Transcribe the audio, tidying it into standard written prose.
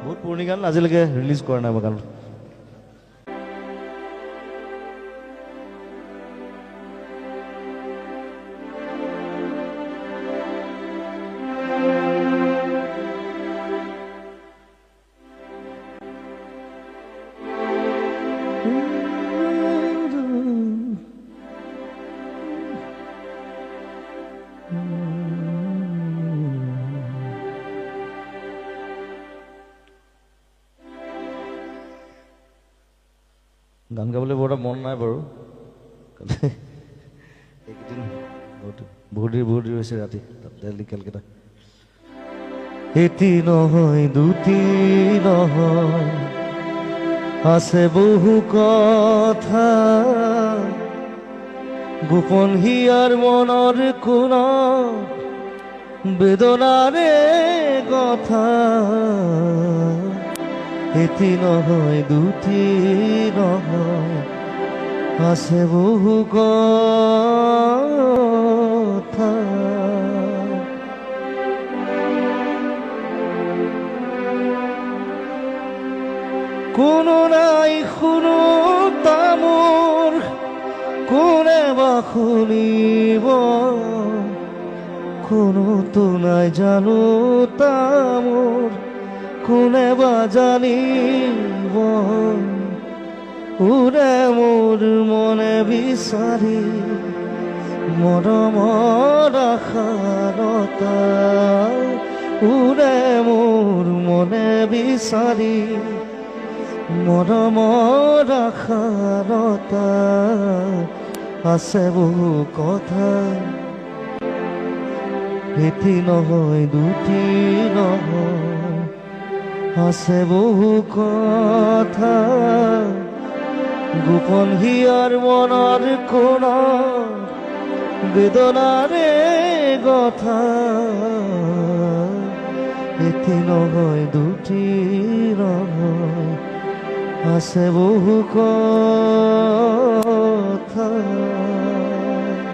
বহুত পুৰণি গান, আজিলৈকে ৰিলিজ কৰা নাই মই গান। গান গাবলৈ বৰ এটা মন নাই বাৰু, এইকেইদিন বহুত দেৰি হৈছে ৰাতি দিল্লী কেলকাতা। এটি নহয় দুটি নহয়, আছে বহু কথা, গোপন হিয়াৰ মনৰ কোণত বেদনাৰে কথা। এটি নহয় দুটি নহয়, আছে বহু কথা। কোনো নাই শুনো তামোৰ, কোনে বা শুনিব, কোনোতো নাই জানো তামোৰ, কোনে বা জানিব। উৰে মোৰ মনে বিচাৰি মৰমৰ আশাৰতা, উৰে মোৰ মনে বিচাৰি মৰমৰ আশাৰতা। আছে বহু কথা, এটি নহয় দুটি নহয়, আছে বহু কথা, গোপন হিয়াৰ মনৰ কোণত বেদনাৰে কথা। এটি নহয় দুটি নহয়, আছে বহু কথা।